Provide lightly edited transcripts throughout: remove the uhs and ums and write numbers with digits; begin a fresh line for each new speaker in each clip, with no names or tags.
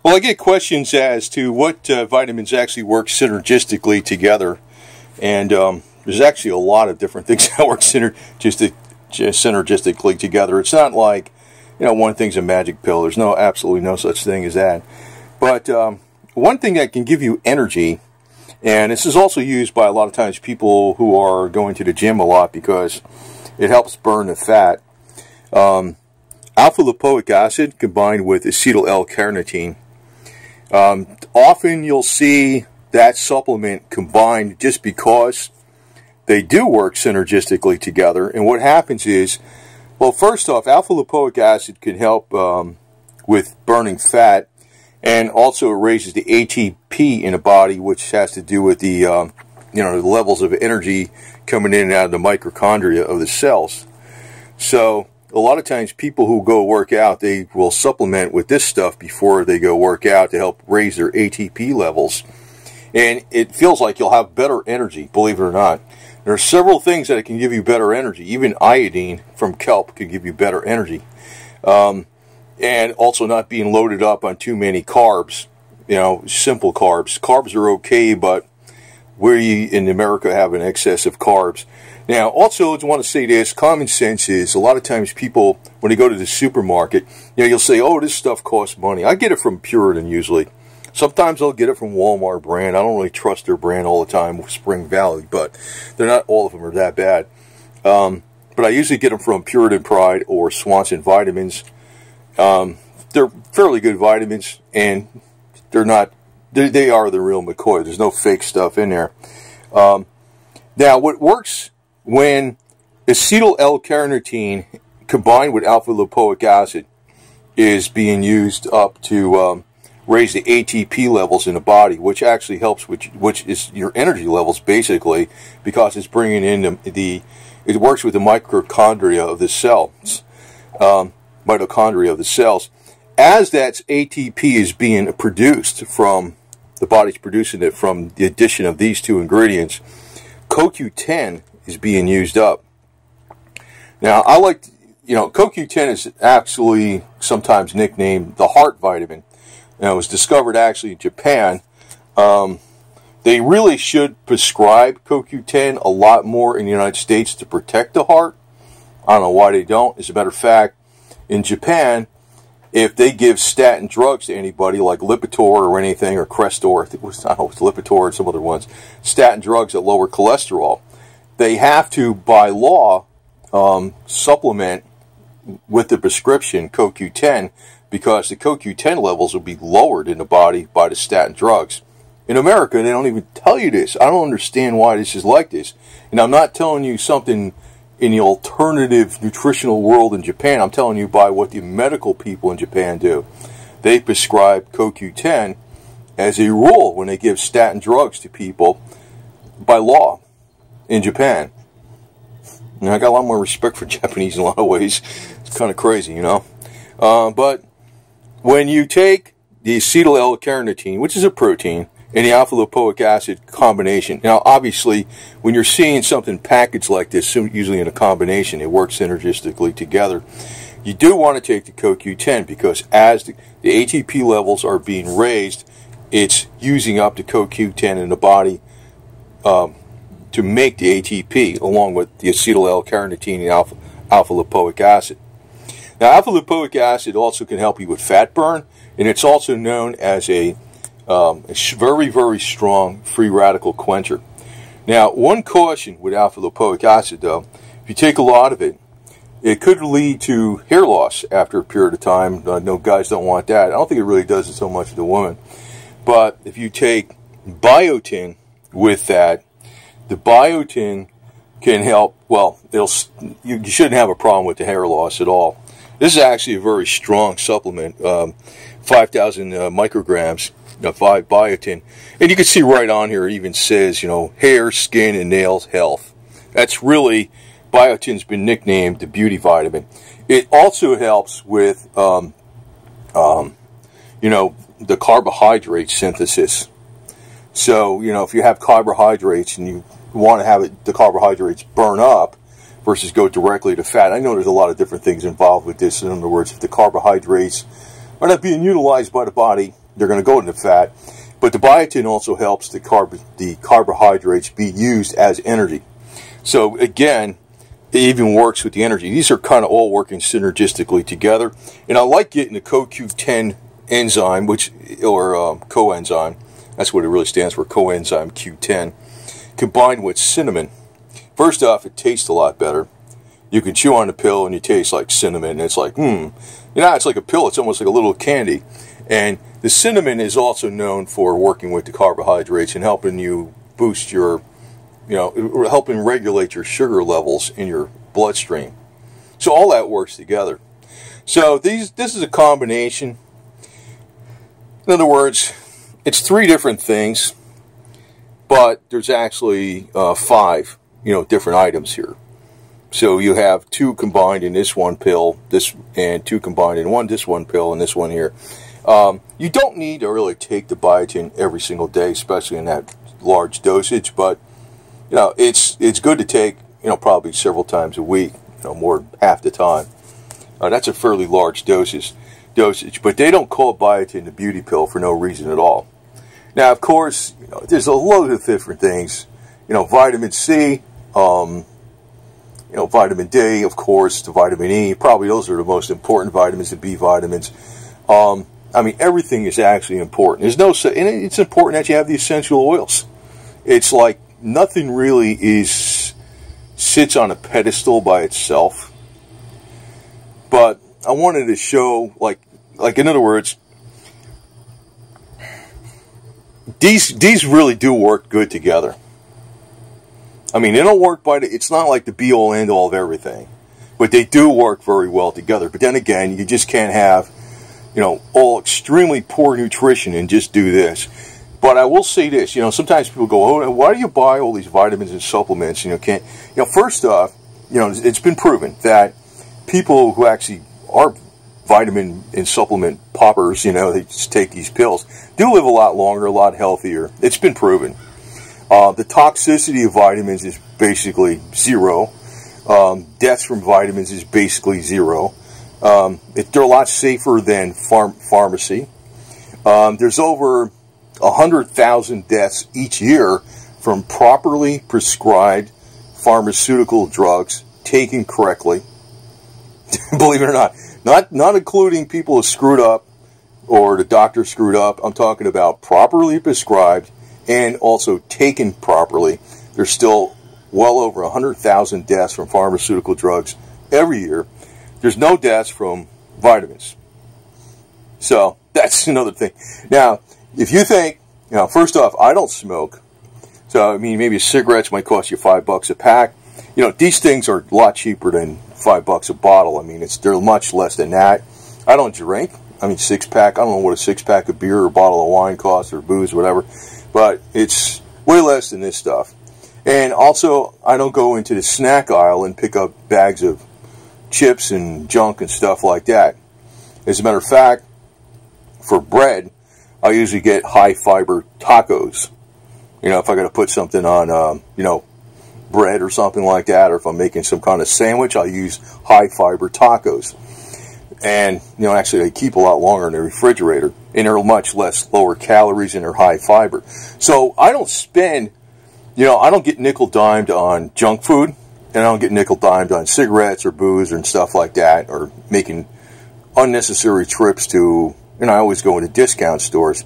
Well, I get questions as to what vitamins actually work synergistically together, and there's actually a lot of different things that work synergistically together. It's not like, you know, one thing's a magic pill. There's absolutely no such thing as that. But one thing that can give you energy, and this is also used by a lot of times people who are going to the gym a lot because it helps burn the fat. Alpha-lipoic acid combined with acetyl L-Carnitine. Often you'll see that supplement combined just because they do work synergistically together. And what happens is, well, first off, alpha-lipoic acid can help with burning fat, and also it raises the ATP in the body, which has to do with the you know, the levels of energy coming in and out of the mitochondria of the cells. So a lot of times people who go work out, they will supplement with this stuff before they go work out to help raise their ATP levels. And it feels like you'll have better energy, believe it or not. There are several things that can give you better energy. Even iodine from kelp can give you better energy. And also not being loaded up on too many carbs, you know, simple carbs. Carbs are okay, but we in America have an excess of carbs. Now, also, I want to say this, common sense is, a lot of times people, when they go to the supermarket, you know, you'll say, oh, this stuff costs money. I get it from Puritan usually. Sometimes I'll get it from Walmart brand. I don't really trust their brand all the time, Spring Valley, but they're not, all of them are that bad. But I usually get them from Puritan Pride or Swanson Vitamins. They're fairly good vitamins, and they're not, they are the real McCoy. There's no fake stuff in there. Now, what works when acetyl L-Carnitine combined with alpha-lipoic acid is being used up to raise the ATP levels in the body, which actually helps, which is your energy levels basically, because it's bringing in it works with the mitochondria of the cells, mitochondria of the cells. As that ATP is being produced from, the body's producing it from the addition of these two ingredients, CoQ10 is being used up. Now, I like, you know, CoQ10 is actually sometimes nicknamed the heart vitamin. Now, it was discovered actually in Japan. They really should prescribe CoQ10 a lot more in the United States to protect the heart. I don't know why they don't. As a matter of fact, in Japan, if they give statin drugs to anybody like Lipitor or anything, or Crestor, I think it was, I don't know, it was Lipitor and some other ones, statin drugs that lower cholesterol, they have to, by law, supplement with the prescription CoQ10, because the CoQ10 levels will be lowered in the body by the statin drugs. In America, they don't even tell you this. I don't understand why this is like this. And I'm not telling you something in the alternative nutritional world in Japan. I'm telling you by what the medical people in Japan do. They prescribe CoQ10 as a rule when they give statin drugs to people by law in Japan. And I got a lot more respect for Japanese in a lot of ways. It's kind of crazy, you know. But when you take the acetyl L-Carnitine, which is a protein, and the alpha-lipoic acid combination. Now, obviously, when you're seeing something packaged like this, usually in a combination, it works synergistically together. You do want to take the CoQ10, because as the ATP levels are being raised, it's using up the CoQ10 in the body to make the ATP, along with the acetyl L-Carnitine and alpha-lipoic acid. Now, alpha-lipoic acid also can help you with fat burn, and it's also known as a very, very strong free radical quencher. Now, one caution with alpha-lipoic acid, though, if you take a lot of it, it could lead to hair loss after a period of time. No, guys don't want that. I don't think it really does it so much with the woman. But if you take biotin with that, the biotin can help, well, you shouldn't have a problem with the hair loss at all. This is actually a very strong supplement, 5,000 micrograms. 5 biotin, and you can see right on here it even says, you know, hair, skin, and nails health. That's really, biotin's been nicknamed the beauty vitamin. It also helps with you know, the carbohydrate synthesis. So, you know, if you have carbohydrates and you want to have the carbohydrates burn up versus go directly to fat, I know there's a lot of different things involved with this. In other words, if the carbohydrates are not being utilized by the body, they're going to go into fat. But the biotin also helps the carbohydrates be used as energy. So again, it even works with the energy. These are kind of all working synergistically together. And I like getting the CoQ10 enzyme, or coenzyme. That's what it really stands for, coenzyme Q10, combined with cinnamon. First off, it tastes a lot better. You can chew on the pill and you taste like cinnamon. It's like, it's like a pill. It's almost like a little candy. And the cinnamon is also known for working with the carbohydrates and helping you boost your, helping regulate your sugar levels in your bloodstream. So all that works together. So this is a combination. In other words, it's 3 different things, but there's actually 5, different items here. So you have 2 combined in this one pill, and 2 combined in this one pill, and this one here. You don't need to really take the biotin every single day, especially in that large dosage, but it's good to take probably several times a week, more half the time. That's a fairly large dosage, but they don't call biotin the beauty pill for no reason at all. Now, of course, there's a load of different things. Vitamin C, vitamin D, of course, the vitamin E. Probably those are the most important vitamins, the B vitamins. I mean, everything is actually important. And it's important that you have the essential oils. It's like nothing really sits on a pedestal by itself. But I wanted to show, like in other words, these really do work good together. I mean, they don't work it's not like the be-all, end-all of everything. But they do work very well together. But then again, you just can't have, all extremely poor nutrition and just do this. But I will say this, sometimes people go, oh, why do you buy all these vitamins and supplements? First off, it's been proven that people who actually are vitamin and supplement poppers, they just take these pills, do live a lot longer, a lot healthier. It's been proven. The toxicity of vitamins is basically 0. Deaths from vitamins is basically 0. They're a lot safer than pharmacy. There's over 100,000 deaths each year from properly prescribed pharmaceutical drugs taken correctly. Believe it or not. Not including people who screwed up or the doctor screwed up. I'm talking about properly prescribed and also taken properly. There's still well over 100,000 deaths from pharmaceutical drugs every year. There's no deaths from vitamins. So that's another thing. Now, if you think, first off, I don't smoke. So, I mean, maybe cigarettes might cost you $5 a pack. These things are a lot cheaper than $5 a bottle. I mean, they're much less than that. I don't drink. I mean, 6-pack. I don't know what a 6-pack of beer or a bottle of wine costs or booze, whatever. But it's way less than this stuff. And also, I don't go into the snack aisle and pick up bags of chips and junk and stuff like that. As a matter of fact, for bread, I usually get high-fiber tacos. If I got to put something on, bread or something like that, or if I'm making some kind of sandwich, I'll use high-fiber tacos. And, actually they keep a lot longer in the refrigerator, and they're much lower calories and they're high fiber. So I don't spend, I don't get nickel-dimed on junk food, and I don't get nickel-dimed on cigarettes or booze and stuff like that, or making unnecessary trips to, I always go into discount stores.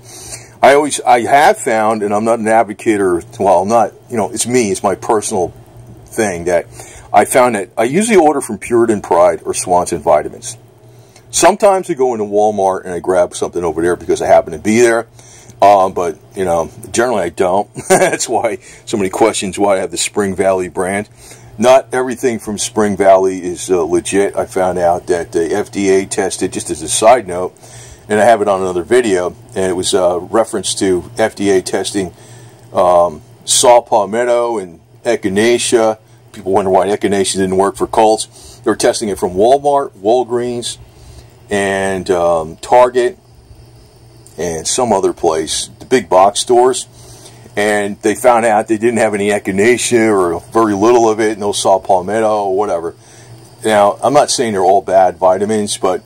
I have found, and I'm not an advocate I'm not, it's my personal thing, that I found that I usually order from Puritan Pride or Swanson Vitamins. Sometimes I go into Walmart and I grab something over there because I happen to be there. But, generally I don't. That's why so many questions why I have the Spring Valley brand. Not everything from Spring Valley is legit. I found out that the FDA tested, just as a side note, and I have it on another video, and it was reference to FDA testing saw palmetto and echinacea. People wonder why echinacea didn't work for colds. They were testing it from Walmart, Walgreens, and Target, and some other place, the big box stores. And they found out they didn't have any echinacea or very little of it, no saw palmetto or whatever. Now, I'm not saying they're all bad vitamins, but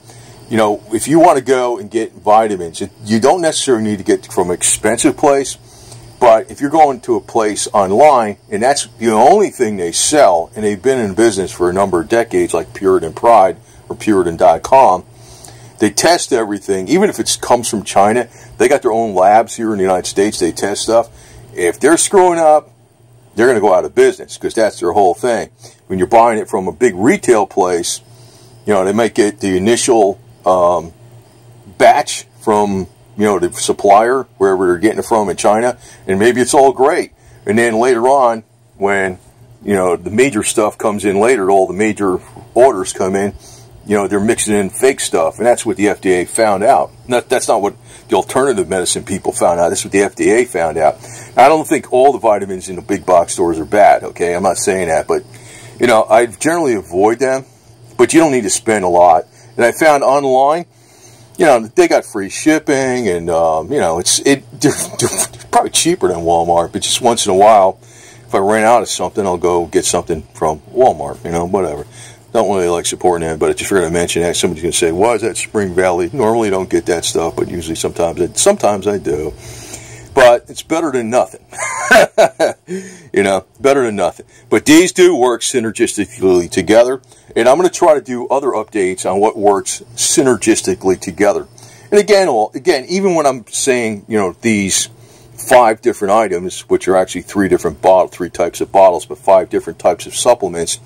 you know, if you want to go and get vitamins, you don't necessarily need to get from an expensive place. But if you're going to a place online, and that's the only thing they sell, and they've been in business for a number of decades, like Puritan Pride or Puritan.com, they test everything. Even if it comes from China, they got their own labs here in the United States. They test stuff. If they're screwing up, they're going to go out of business, because that's their whole thing. When you're buying it from a big retail place, you know, they might get the initial batch from, you know, the supplier, wherever they're getting it from in China, and maybe it's all great. And then later on, when, you know, the major stuff comes in later, all the major orders come in, you know, they're mixing in fake stuff, and that's what the FDA found out. That's not what the alternative medicine people found out. That's what the FDA found out. I don't think all the vitamins in the big box stores are bad, okay? I'm not saying that, but, you know, I generally avoid them, but you don't need to spend a lot. And I found online, you know, they got free shipping, and, you know, they're probably cheaper than Walmart, but just once in a while, if I ran out of something, I'll go get something from Walmart, you know, whatever. Don't really like supporting that, but I just forgot to mention that. Somebody's going to say, why is that Spring Valley? Normally don't get that stuff, but usually sometimes I do. But it's better than nothing. You know, better than nothing. But these do work synergistically together, and I'm going to try to do other updates on what works synergistically together. And again, even when I'm saying, you know, these 5 different items, which are actually 3 types of bottles, but 5 different types of supplements,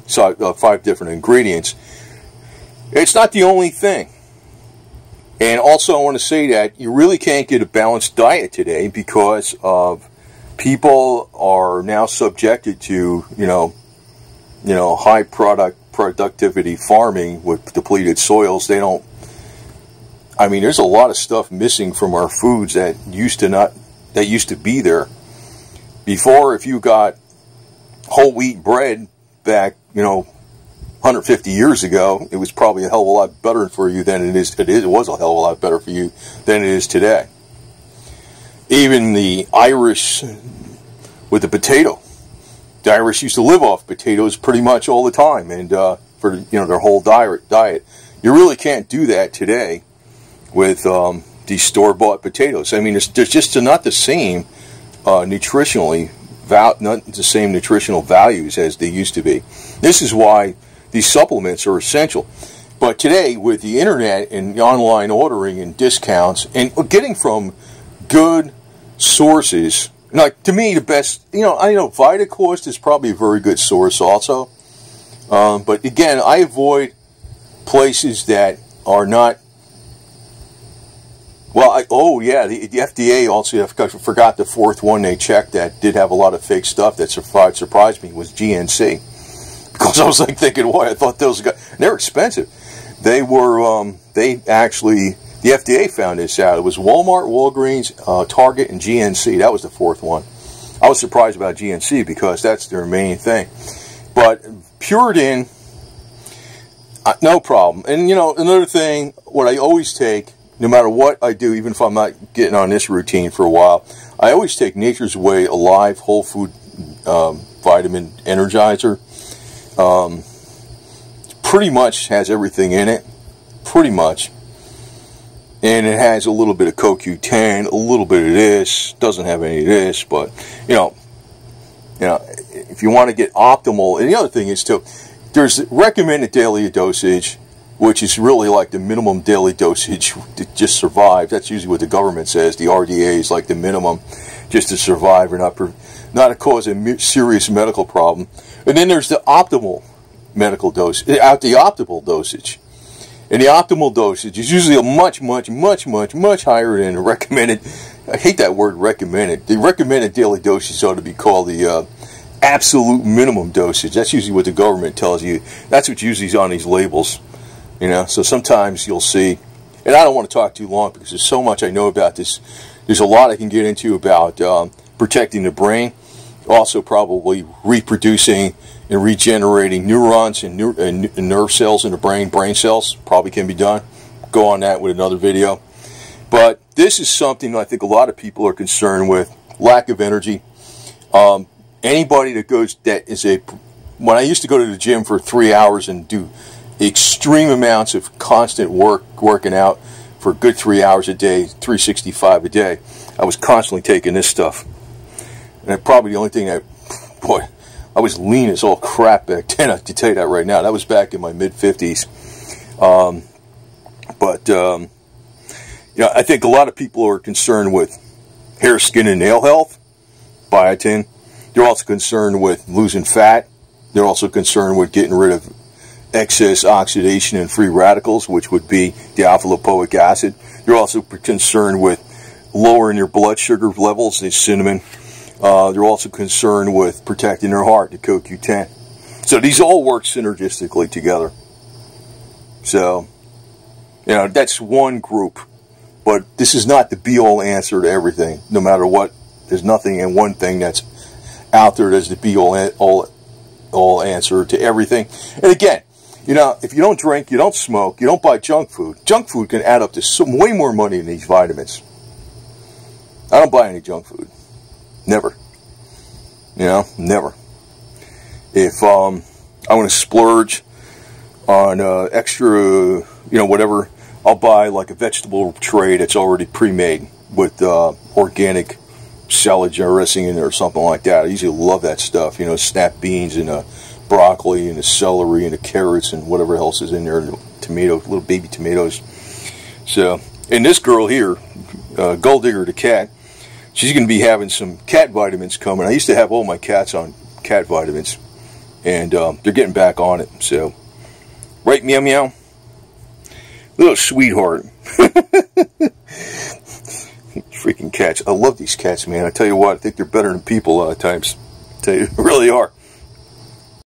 so 5 different ingredients, it's not the only thing. And also I want to say that you really can't get a balanced diet today, because of people are now subjected to, you know, high productivity farming with depleted soils. They don't, I mean, there's a lot of stuff missing from our foods that used to be there. Before, if you got whole wheat bread back, you know, 150 years ago, it was probably a hell of a lot better for you than it is. It was a hell of a lot better for you than it is today. Even the Irish with the potato. The Irish used to live off potatoes pretty much all the time, and for, you know, their whole diet. You really can't do that today with these store-bought potatoes. I mean, they're just not the same nutritionally. Not the same nutritional values as they used to be. This is why these supplements are essential. But today, with the internet and the online ordering and discounts, and getting from good sources, like, to me, the best, you know, I know VitaCost is probably a very good source also. But again, I avoid places that are not. Well, oh yeah, the FDA also, I forgot the 4th one they checked that did have a lot of fake stuff that surprised me, was GNC. Because I was like thinking, why? I thought those guys, they're expensive. They were, the FDA found this out. It was Walmart, Walgreens, Target, and GNC. That was the 4th one. I was surprised about GNC because that's their main thing. But Puritan, no problem. And, you know, another thing, what I always take, no matter what I do, even if I'm not getting on this routine for a while, I always take Nature's Way Alive Whole Food Vitamin Energizer. Pretty much has everything in it. Pretty much. And it has a little bit of CoQ10, a little bit of this. Doesn't have any of this, but, you know, if you want to get optimal, and the other thing is, too, there's recommended daily dosage, which is really like the minimum daily dosage to just survive. That's usually what the government says. The RDA is like the minimum just to survive or not to cause a serious medical problem. And then there's the optimal medical dose, the optimal dosage. And the optimal dosage is usually a much higher than the recommended. I hate that word recommended. The recommended daily dosage ought to be called the absolute minimum dosage. That's usually what the government tells you. That's what usually is on these labels. You know, so sometimes you'll see, and I don't want to talk too long because there's so much I know about this. There's a lot I can get into about protecting the brain, also probably reproducing and regenerating neurons and nerve cells in the brain cells probably can be done. Go on that with another video. But this is something I think a lot of people are concerned with, lack of energy. Anybody that goes, when I used to go to the gym for 3 hours and do extreme amounts of constant working out for a good 3 hours a day, 365 a day, I was constantly taking this stuff. And probably the only thing that, boy, I was lean as all crap back then, I have to tell you that right now. That was back in my mid-50s. You know, I think a lot of people are concerned with hair, skin, and nail health, biotin. They're also concerned with losing fat. They're also concerned with getting rid of excess oxidation and free radicals, which would be the alpha-lipoic acid. They're also concerned with lowering your blood sugar levels, the cinnamon. They're also concerned with protecting their heart, the CoQ10. So these all work synergistically together. So, you know, that's one group. But this is not the be-all answer to everything. No matter what, there's nothing in one thing that's out there that's the be-all answer to everything. And again, you know, if you don't drink, you don't smoke, you don't buy junk food. Junk food can add up to way more money than these vitamins. I don't buy any junk food. Never. You know, never. If I want to splurge on extra, you know, whatever, I'll buy like a vegetable tray that's already pre-made with organic salad dressing in there or something like that. I usually love that stuff. You know, snap beans and broccoli and the celery and the carrots and whatever else is in there, the tomatoes, little baby tomatoes. So, and this girl here, Gold Digger the cat, she's going to be having some cat vitamins coming. I used to have all my cats on cat vitamins, and they're getting back on it. So, right, meow meow, little sweetheart. Freaking cats! I love these cats, man. I tell you what, I think they're better than people a lot of times. I tell you, they really are.